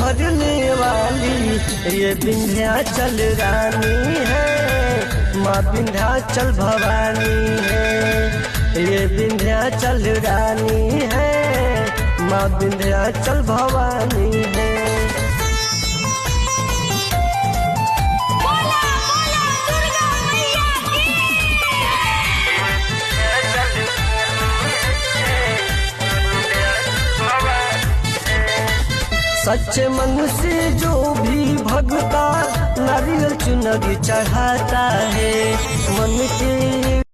भरने वाली ये विंध्याचल रानी है, माँ विंध्याचल भवानी है। ये विंध्याचल रानी है, माँ विंध्याचल भवानी है। सच्चे मन से जो भी भगता नारियल चुनरी चढ़ाता है, मन के